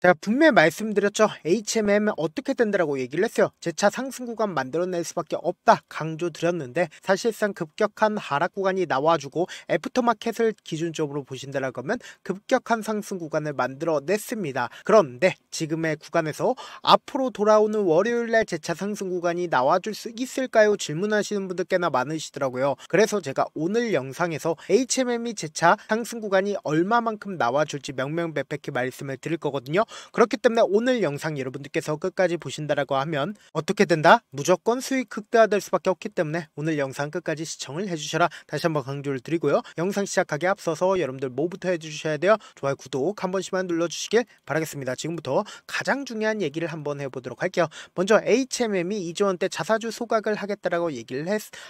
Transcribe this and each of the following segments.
제가 분명히 말씀드렸죠. HMM은 어떻게 된다라고 얘기를 했어요. 재차 상승 구간 만들어낼 수밖에 없다 강조드렸는데, 사실상 급격한 하락 구간이 나와주고 애프터마켓을 기준적으로 보신다라고 하면 급격한 상승 구간을 만들어냈습니다. 그런데 지금의 구간에서 앞으로 돌아오는 월요일날 재차 상승 구간이 나와줄 수 있을까요? 질문하시는 분들 꽤나 많으시더라고요. 그래서 제가 오늘 영상에서 HMM이 재차 상승 구간이 얼마만큼 나와줄지 명명백백히 말씀을 드릴 거거든요. 그렇기 때문에 오늘 영상 여러분들께서 끝까지 보신다라고 하면 어떻게 된다? 무조건 수익 극대화될 수밖에 없기 때문에 오늘 영상 끝까지 시청을 해주셔라 다시 한번 강조를 드리고요. 영상 시작하기에 앞서서 여러분들 뭐부터 해주셔야 돼요? 좋아요, 구독 한 번씩만 눌러주시길 바라겠습니다. 지금부터 가장 중요한 얘기를 한번 해보도록 할게요. 먼저 HMM이 2조 원대 자사주 소각을 하겠다라고 얘기를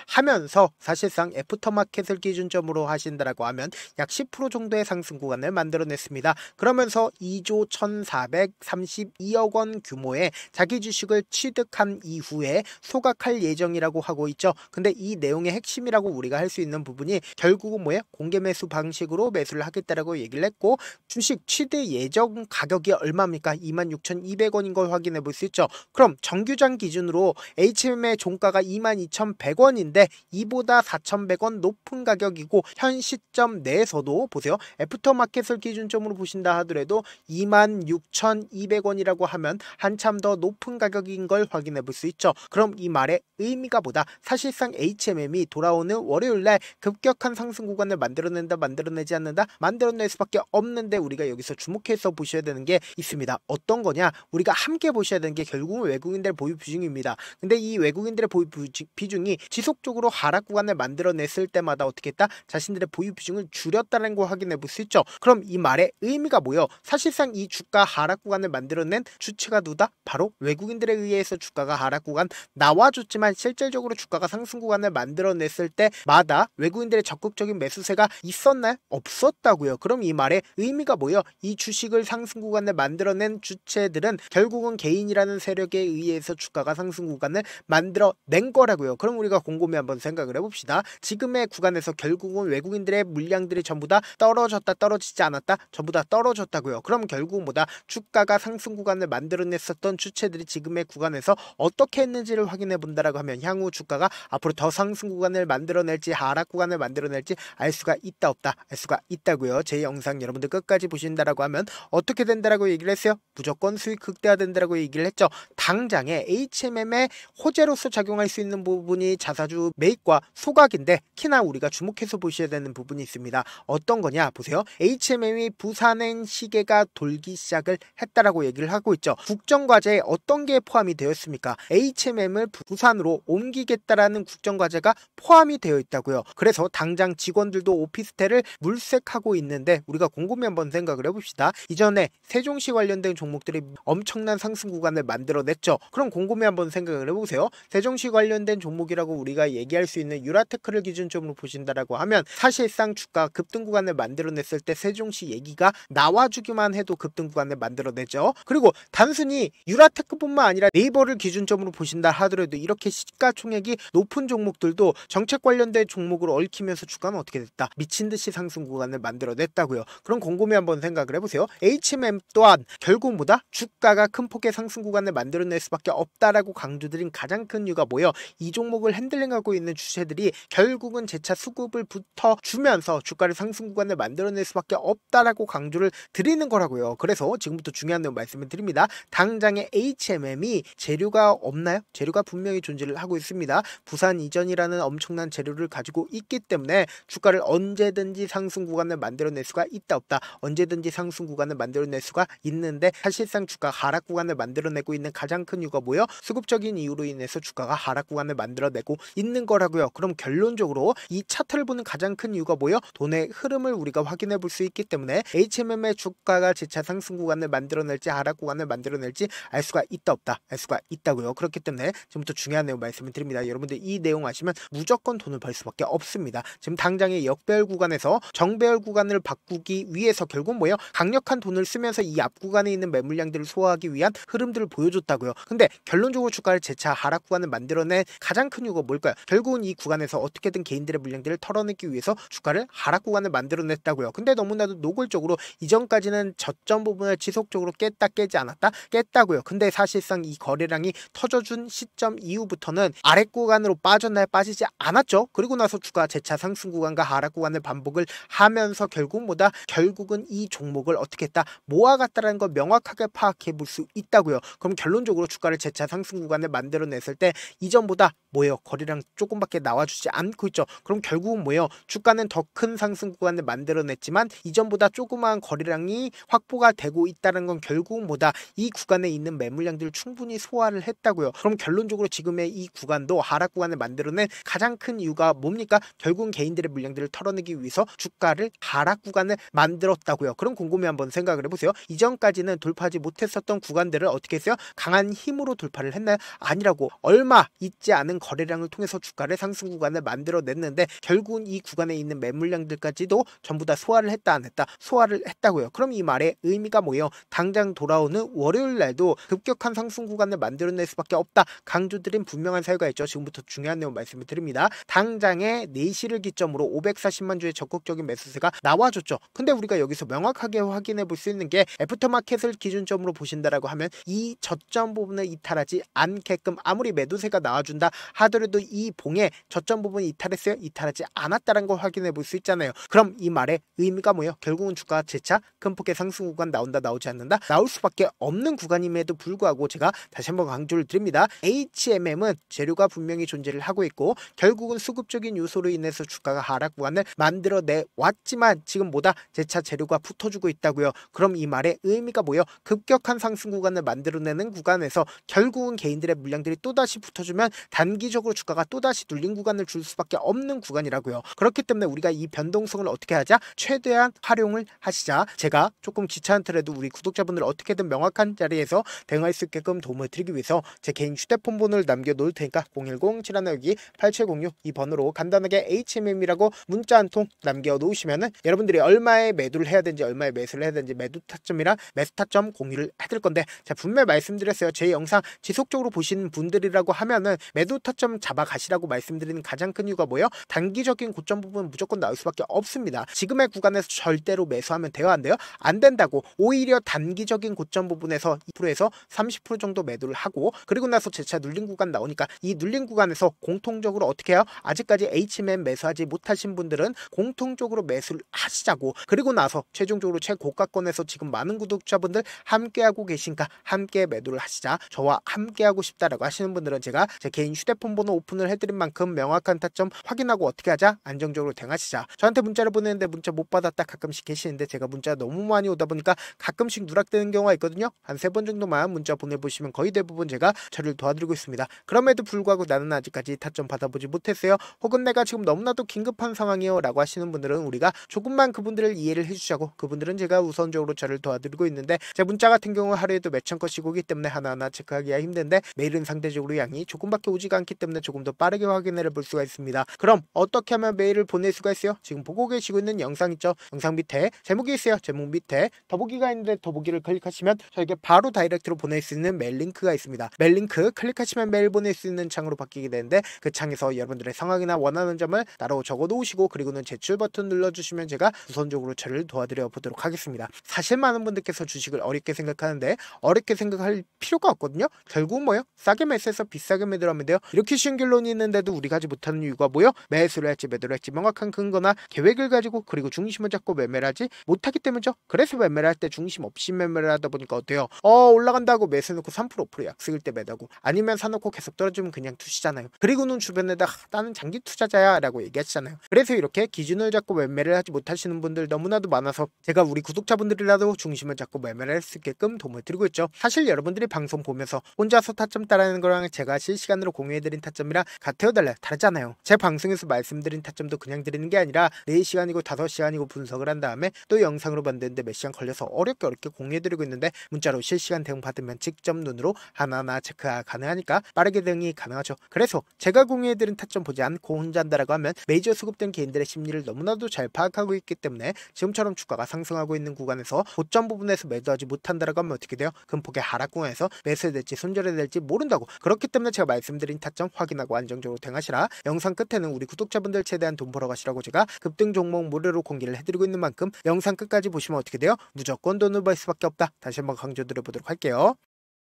하면서 사실상 애프터마켓을 기준점으로 하신다라고 하면 약 10% 정도의 상승 구간을 만들어냈습니다. 그러면서 2조 1432억 원 규모의 자기 주식을 취득한 이후에 소각할 예정이라고 하고 있죠. 근데 이 내용의 핵심이라고 우리가 할 수 있는 부분이 결국은 뭐예요? 공개 매수 방식으로 매수를 하겠다라고 얘기를 했고, 주식 취득 예정 가격이 얼마입니까? 26,200원인 걸 확인해 볼 수 있죠. 그럼 정규장 기준으로 HMM의 종가가 22,100원인데 이보다 4,100원 높은 가격이고, 현 시점 내에서도 보세요. 애프터마켓을 기준점으로 보신다 하더라도 26,200원이라고 하면 한참 더 높은 가격인 걸 확인해 볼 수 있죠. 그럼 이 말의 의미가 뭐다? 사실상 HMM이 돌아오는 월요일날 급격한 상승 구간을 만들어낸다, 만들어내지 않는다? 만들어낼 수밖에 없는데, 우리가 여기서 주목해서 보셔야 되는 게 있습니다. 어떤 거냐? 우리가 함께 보셔야 되는 게 결국은 외국인들 보유 비중입니다. 근데 이 외국인들의 보유 비중이 지속적으로 하락 구간을 만들어냈을 때마다 어떻게 했다? 자신들의 보유 비중을 줄였다는 거 확인해 볼 수 있죠. 그럼 이 말의 의미가 뭐예요? 사실상 이 주가 하락 구간을 만들어낸 주체가 누다? 바로 외국인들에 의해서 주가가 하락 구간 나와줬지만, 실질적으로 주가가 상승 구간을 만들어냈을 때마다 외국인들의 적극적인 매수세가 있었나요? 없었다고요. 그럼 이 말의 의미가 뭐예요? 이 주식을 상승 구간을 만들어낸 주체들은 결국은 개인이라는 세력에 의해서 주가가 상승 구간을 만들어낸 거라고요. 그럼 우리가 곰곰이 한번 생각을 해봅시다. 지금의 구간에서 결국은 외국인들의 물량들이 전부 다 떨어졌다, 떨어지지 않았다? 전부 다 떨어졌다고요. 그럼 결국은 뭐다? 주가가 상승 구간을 만들어냈었던 주체들이 지금의 구간에서 어떻게 했는지를 확인해 본다라고 하면, 향후 주가가 앞으로 더 상승 구간을 만들어낼지 하락 구간을 만들어낼지 알 수가 있다, 없다? 알 수가 있다고요. 제 영상 여러분들 끝까지 보신다라고 하면 어떻게 된다라고 얘기를 했어요? 무조건 수익 극대화된다라고 얘기를 했죠. 당장에 HMM의 호재로서 작용할 수 있는 부분이 자사주 매입과 소각인데, 특히나 우리가 주목해서 보셔야 되는 부분이 있습니다. 어떤 거냐? 보세요. HMM이 부산행 시계가 돌기 시작을 했다라고 얘기를 하고 있죠. 국정과제에 어떤 게 포함이 되었습니까? HMM을 부산으로 옮기겠다라는 국정과제가 포함이 되어 있다고요. 그래서 당장 직원들도 오피스텔을 물색하고 있는데, 우리가 곰곰이 한번 생각을 해봅시다. 이전에 세종시 관련된 종목들이 엄청난 상승 구간을 만들어냈죠. 그럼 곰곰이 한번 생각을 해보세요. 세종시 관련된 종목이라고 우리가 얘기할 수 있는 유라테크를 기준점으로 보신다라고 하면, 사실상 주가 급등 구간을 만들어냈을 때 세종시 얘기가 나와주기만 해도 급등 구간을 만들어내죠. 그리고 단순히 유라테크뿐만 아니라 네이버를 기준점으로 보신다 하더라도 이렇게 시가총액이 높은 종목들도 정책 관련된 종목으로 얽히면서 주가는 어떻게 됐다? 미친듯이 상승 구간을 만들어냈다고요. 그럼 곰곰이 한번 생각을 해보세요. HMM 또한 결국 뭐다? 주가가 큰 폭의 상승 구간을 만들어낼 수밖에 없다라고 강조드린 가장 큰 이유가 뭐예요? 이 종목을 핸들링하고 있는 주체들이 결국은 재차 수급을 붙어주면서 주가를 상승 구간을 만들어낼 수밖에 없다라고 강조를 드리는 거라고요. 그래서 지금부터 중요한 내용 말씀을 드립니다. 당장에 HMM이 재료가 없나요? 재료가 분명히 존재를 하고 있습니다. 부산 이전이라는 엄청난 재료를 가지고 있기 때문에 주가를 언제든지 상승 구간을 만들어낼 수가 있다, 없다? 언제든지 상승 구간을 만들어낼 수가 있는데, 사실상 주가 하락 구간을 만들어내고 있는 가장 큰 이유가 뭐예요? 수급적인 이유로 인해서 주가가 하락 구간을 만들어내고 있는 거라고요. 그럼 결론적으로 이 차트를 보는 가장 큰 이유가 뭐예요? 돈의 흐름을 우리가 확인해 볼 수 있기 때문에 HMM의 주가가 재차 상승 구간을 만들어낼지 하락 구간을 만들어낼지 알 수가 있다, 없다? 알 수가 있다고요. 그렇기 때문에 지금부터 중요한 내용 말씀을 드립니다. 여러분들 이 내용 아시면 무조건 돈을 벌 수밖에 없습니다. 지금 당장의 역배열 구간에서 정배열 구간을 바꾸기 위해서 결국 뭐예요? 강력한 돈을 쓰면서 이 앞 구간에 있는 매물량들을 소화하기 위한 흐름들을 보여줬다고요. 근데 결론적으로 주가를 재차 하락 구간을 만들어낸 가장 큰 이유가 뭘까요? 결국은 이 구간에서 어떻게든 개인들의 물량들을 털어내기 위해서 주가를 하락 구간을 만들어냈다고요. 근데 너무나도 노골적으로 이전까지는 저점 부분을 지속적으로 깼다 깨지 않았다 깼다고요. 근데 사실상 이 거래량이 터져준 시점 이후부터는 아래 구간으로 빠졌나요? 빠지지 않았죠. 그리고 나서 주가 재차 상승 구간과 하락 구간을 반복을 하면서 결국은 이 종목을 어떻게 했다? 모아갔다라는 걸 명확하게 파악해 볼 수 있다고요. 그럼 결론적으로 주가를 재차 상승 구간을 만들어냈을 때 이전보다 뭐예요? 거래량 조금밖에 나와주지 않고 있죠. 그럼 결국은 뭐예요? 주가는 더 큰 상승 구간을 만들어냈지만 이전보다 조그마한 거래량이 확보가 되고 있다는 건 결국은 뭐다? 이 구간에 있는 매물량들을 충분히 소화를 했다고요. 그럼 결론적으로 지금의 이 구간도 하락 구간을 만들어낸 가장 큰 이유가 뭡니까? 결국은 개인들의 물량들을 털어내기 위해서 주가를 하락 구간을 만들었다고요. 그럼 곰곰이 한번 생각을 해보세요. 이전까지는 돌파하지 못했었던 구간들을 어떻게 했어요? 강한 힘으로 돌파를 했나요? 아니라고. 얼마 있지 않은 거래량을 통해서 주가를 상승 구간을 만들어냈는데 결국은 이 구간에 있는 매물량들까지도 전부 다 소화를 했다 안 했다? 소화를 했다고요. 그럼 이 말의 의미가 뭐예요? 당장 돌아오는 월요일 날도 급격한 상승 구간을 만들어낼 수밖에 없다. 강조드린 분명한 사유가 있죠. 지금부터 중요한 내용 말씀을 드립니다. 당장의 4시를 기점으로 540만 주의 적극적인 매수세가 나와줬죠. 근데 우리가 여기서 명확하게 확인해 볼 수 있는 게 애프터마켓을 기준점으로 보신다라고 하면 이 저점 부분을 이탈하지 않게끔 아무리 매도세가 나와준다 하더라도 이 봉의 저점 부분을 이탈했어요? 이탈하지 않았다는 걸 확인해 볼 수 있잖아요. 그럼 이 말의 의미가 뭐예요? 결국은 주가 재차 큰 폭의 상승 구간 나온다 나오지 않는다? 나올 수밖에 없는 구간임에도 불구하고 제가 다시 한번 강조를 드립니다. HMM은 재료가 분명히 존재를 하고 있고 결국은 수급적인 요소로 인해서 주가가 하락 구간을 만들어내 왔지만 지금 뭐다? 재차 재료가 붙어주고 있다고요. 그럼 이 말의 의미가 뭐예요? 급격한 상승 구간을 만들어내는 구간에서 결국은 개인들의 물량들이 또다시 붙어주면 단기적으로 주가가 또다시 눌린 구간을 줄 수밖에 없는 구간이라고요. 그렇기 때문에 우리가 이 변동성을 어떻게 하자? 최대한 활용을 하시자. 제가 조금 귀찮더라도 우리 구독자분들 어떻게든 명확한 자리에서 대응할 수 있게끔 도움을 드리기 위해서 제 개인 휴대폰 번호를 남겨놓을 테니까 010-7162-8706 이 번호로 간단하게 HMM이라고 문자 한 통 남겨놓으시면은 여러분들이 얼마에 매도를 해야 되는지 얼마에 매수를 해야 되는지 매도 타점이랑 매수 타점 공유를 해드릴 건데 제가 분명히 말씀드렸어요. 제 영상 지속적으로 보시는 분들이라고 하면은 매도 타점 잡아가시라고 말씀드리는 가장 큰 이유가 뭐예요? 단기적인 고점 부분 무조건 나올 수밖에 없습니다. 지금의 구간에서 절대로 매수하면 돼요? 안 돼요? 안 된다고. 오히려 단기적인 고점 부분에서 2%에서 30% 정도 매도를 하고 그리고 나서 재차 눌린 구간 나오니까 이 눌린 구간에서 공통적으로 어떻게 해요? 아직까지 HMM 매수하지 못하신 분들은 공통적으로 매수를 하시자고. 그리고 나서 최종적으로 최고가권에서 지금 많은 구독자분들 함께하고 계신가 함께 매도를 하시자. 저와 함께하고 싶다라고 하시는 분들은 제가 제 개인 휴대폰 번호 오픈을 해드린 만큼 명확한 타점 확인하고 어떻게 하자? 안정적으로 대응하시자. 저한테 문자를 보내는데 문자 못 받았다 가끔씩 계시는데 제가 문자가 너무 많이 오다 보니까 가끔씩 누락되는 경우가 있거든요. 한 3번 정도만 문자 보내보시면 거의 대부분 제가 처리를 도와드리고 있습니다. 그럼에도 불구하고 나는 아직까지 타점 받아보지 못했어요. 혹은 내가 지금 너무나도 긴급한 상황이요 라고 하시는 분들은 우리가 조금만 그분들을 이해를 해주자고 그분들은 제가 우선적으로 저를 도와드리고 있는데 제 문자 같은 경우 하루에도 몇천 건씩 오기 때문에 하나하나 체크하기가 힘든데 매일은 상대적으로 양이 조금밖에 오지가 않기 때문에 조금 더 빠르게 확인을 해볼 수가 있습니다. 그럼 어떻게 하면 메일을 보낼 수가 있어요? 지금 보고 계시고 있는 영상 있죠? 영상 밑에 제목이 있어요. 제목 밑에 더보기가 있는데 더보기를 클릭하시면 저에게 바로 다이렉트로 보낼 수 있는 메일 링크가 있습니다. 메일 링크 클릭하시면 메일 보낼 수 있는 창으로 바뀌게 되는데 그 창에서 여러분들의 상황이나 원하는 점을 따로 적어 놓으시고 그리고는 제출 버튼 눌러주시면 제가 우선적으로 저를 도와드려 보도록 하겠습니다. 사실 많은 분들께서 주식을 어렵게 생각하는데 어렵게 생각할 필요가 없거든요. 결국은 뭐예요? 싸게 매수해서 비싸게 매도를 하면 돼요. 이렇게 쉬운 결론이 있는데도 우리가 하지 못하는 이유가 뭐예요? 매수를 할지 매도를 할지 명확한 근거나 계획을 가지고 그리고 중심을 잡고 매매를 하지 못하기 때문이죠. 그래서 매매를 할 때 중심 없이 매매를 하다 보니까 어때요? 올라간다고 매수해놓고 3% 5% 약속일 때 매다고 아니면 사놓고 계속 떨어지면 그냥 투시잖아요. 그리고는 주변에다 나는 장기 투자자야 라고 얘기하시잖아요. 그래서 이렇게 기준을 잡고 매매를 하지 못하시는 분들 너무나도 많아서 제가 우리 구독자분들이라도 중심을 잡고 매매를 할 수 있게끔 도움을 드리고 있죠. 사실 여러분들이 방송 보면서 혼자서 타점 따라하는 거랑 제가 실시간으로 공유해드린 타점이랑 같아요 달라요? 다르잖아요. 제 방송에서 말씀드린 타점도 그냥 드리는 게 아니라 4시간이고 5시간이고 분석을 한 다음에 또 영상으로 만드는데 몇 시간 걸려서 어렵게 공유해드리고 있는데 문자로 실시간 대응 받으면 직접 눈으로 하나하나 체크가 가능하니까 빠르게 대응이 가능하죠. 그래서 제가 공유해드린 타점 보지 않고 혼자 한다라고 하면 메이저 수급된 개인들의 심리를 너무나도 잘 파악하고 있기 때문에 지금처럼 주가가 상승하고 있는 구간에서 고점 부분에서 매도하지 못한다라고 하면 어떻게 돼요? 큰 폭의 하락 구간에서 매수해야 될지 손절해야 될지 모른다고. 그렇기 때문에 제가 말씀드린 타점 확인하고 안정적으로 대응하시라. 영상 끝에는 우리 구독자분들 최대한 돈 벌어 가시라고 제가 급등 종목 무료로 공개를 해드리고 있는 만큼 영상 끝까지 보시면 어떻게 돼요? 무조건 돈 돈을 벌 수밖에 없다. 다시 한번 강조드려보도록 할게요.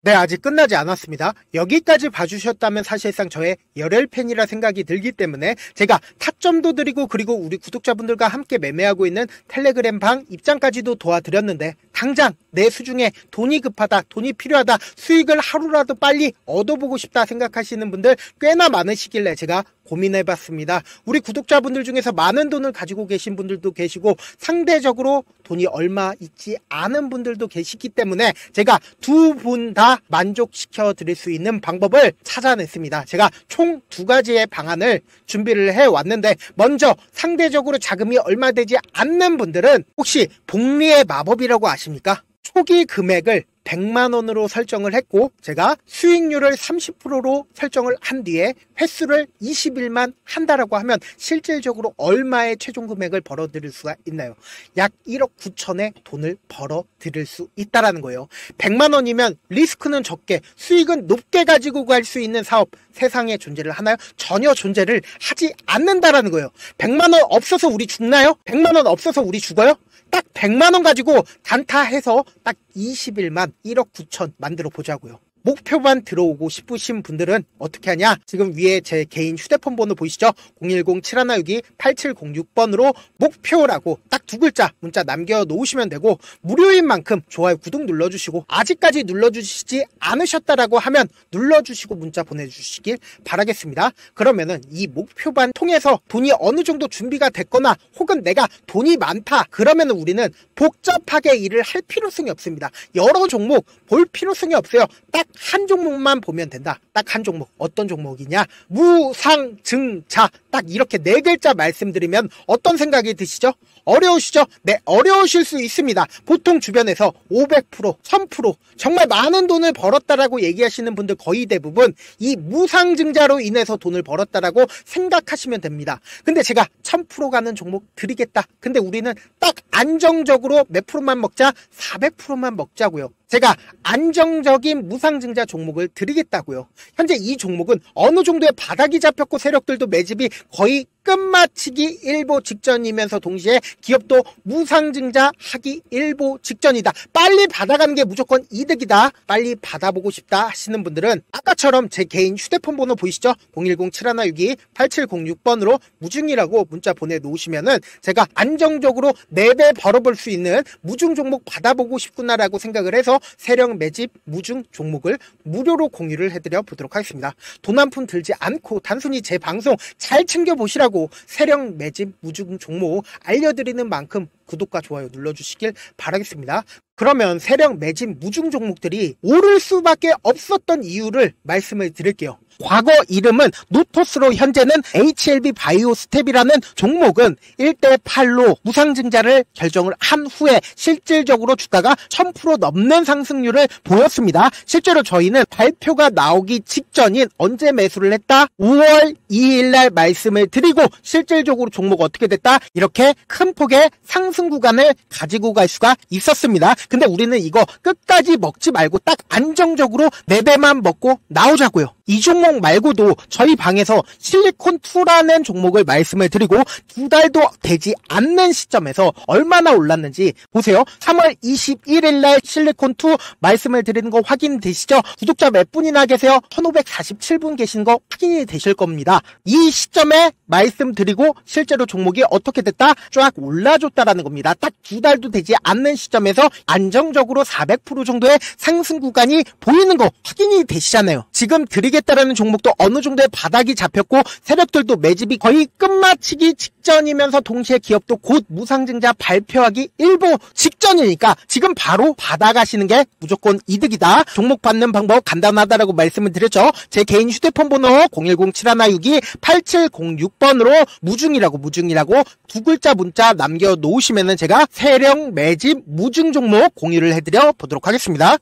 네, 아직 끝나지 않았습니다. 여기까지 봐주셨다면 사실상 저의 열혈팬이라 생각이 들기 때문에 제가 타점도 드리고 그리고 우리 구독자분들과 함께 매매하고 있는 텔레그램 방 입장까지도 도와드렸는데 당장 내 수중에 돈이 급하다, 돈이 필요하다, 수익을 하루라도 빨리 얻어보고 싶다 생각하시는 분들 꽤나 많으시길래 제가 고민해봤습니다. 우리 구독자분들 중에서 많은 돈을 가지고 계신 분들도 계시고 상대적으로 돈이 얼마 있지 않은 분들도 계시기 때문에 제가 두 분 다 만족시켜 드릴 수 있는 방법을 찾아냈습니다. 제가 총 2가지의 방안을 준비를 해왔는데 먼저 상대적으로 자금이 얼마 되지 않는 분들은 혹시 복리의 마법이라고 아십니까? 초기 금액을 100만원으로 설정을 했고 제가 수익률을 30%로 설정을 한 뒤에 횟수를 20일만 한다라고 하면 실질적으로 얼마의 최종 금액을 벌어들일 수가 있나요? 약 1억 9천의 돈을 벌어들일 수 있다라는 거예요. 100만원이면 리스크는 적게 수익은 높게 가지고 갈 수 있는 사업 세상에 존재를 하나요? 전혀 존재를 하지 않는다라는 거예요. 100만원 없어서 우리 죽나요? 100만원 없어서 우리 죽어요? 딱 100만원 가지고 단타해서 딱 20일만 1억 9천 만들어 보자고요. 목표만 들어오고 싶으신 분들은 어떻게 하냐? 지금 위에 제 개인 휴대폰 번호 보이시죠? 010-7162-8706번으로 목표라고 딱 2글자 문자 남겨놓으시면 되고 무료인 만큼 좋아요, 구독 눌러주시고 아직까지 눌러주시지 않으셨다라고 하면 눌러주시고 문자 보내주시길 바라겠습니다. 그러면은 이 목표반 통해서 돈이 어느 정도 준비가 됐거나 혹은 내가 돈이 많다 그러면은 우리는 복잡하게 일을 할 필요성이 없습니다. 여러 종목 볼 필요성이 없어요. 딱 한 종목만 보면 된다. 딱 한 종목. 어떤 종목이냐? 무상증자. 딱 이렇게 4글자 말씀드리면 어떤 생각이 드시죠? 어려우시죠? 네, 어려우실 수 있습니다. 보통 주변에서 500%, 1000% 정말 많은 돈을 벌었다라고 얘기하시는 분들 거의 대부분 이 무상증자로 인해서 돈을 벌었다라고 생각하시면 됩니다. 근데 제가 1000% 가는 종목 드리겠다. 근데 우리는 딱 안정적으로 몇 프로만 먹자? 400%만 먹자고요. 제가 안정적인 무상증자 종목을 드리겠다고요. 현재 이 종목은 어느 정도의 바닥이 잡혔고 세력들도 매집이 거의 끝마치기 일보 직전이면서 동시에 기업도 무상증자 하기 일보 직전이다. 빨리 받아가는 게 무조건 이득이다. 빨리 받아보고 싶다 하시는 분들은 아까처럼 제 개인 휴대폰 번호 보이시죠? 010-7162-8706번으로 무중이라고 문자 보내놓으시면은 제가 안정적으로 4배 벌어볼 수 있는 무중 종목 받아보고 싶구나라고 생각을 해서 세력 매집 무중 종목을 무료로 공유를 해드려 보도록 하겠습니다. 돈 한 푼 들지 않고 단순히 제 방송 잘 챙겨보시라고 세력 매집 무중 종목 알려드리는 만큼 구독과 좋아요 눌러주시길 바라겠습니다. 그러면 세력 매집 무중 종목들이 오를 수밖에 없었던 이유를 말씀을 드릴게요. 과거 이름은 노토스로 현재는 HLB 바이오스텝이라는 종목은 1대8로 무상증자를 결정을 한 후에 실질적으로 주가가 1000% 넘는 상승률을 보였습니다. 실제로 저희는 발표가 나오기 직전인 언제 매수를 했다? 5월 2일날 말씀을 드리고 실질적으로 종목 어떻게 됐다? 이렇게 큰 폭의 상승 구간을 가지고 갈 수가 있었습니다. 근데 우리는 이거 끝까지 먹지 말고 딱 안정적으로 4배만 먹고 나오자고요. 이 종목 말고도 저희 방에서 실리콘2라는 종목을 말씀을 드리고 2달도 되지 않는 시점에서 얼마나 올랐는지 보세요. 3월 21일 날 실리콘2 말씀을 드리는 거 확인되시죠? 구독자 몇 분이나 계세요? 1547분 계신 거 확인이 되실 겁니다. 이 시점에 말씀드리고 실제로 종목이 어떻게 됐다? 쫙 올라줬다라는 겁니다. 딱 2달도 되지 않는 시점에서 안정적으로 400% 정도의 상승 구간이 보이는 거 확인이 되시잖아요. 지금 드리겠다라는 종목도 어느 정도의 바닥이 잡혔고 세력들도 매집이 거의 끝마치기 직전이면서 동시에 기업도 곧 무상증자 발표하기 일보 직전이니까 지금 바로 받아가시는 게 무조건 이득이다. 종목 받는 방법 간단하다라고 말씀을 드렸죠. 제 개인 휴대폰 번호 010-7162-8706번으로 무중이라고 2글자 문자 남겨놓으시면은 제가 세력 매집 무중 종목 공유를 해드려 보도록 하겠습니다.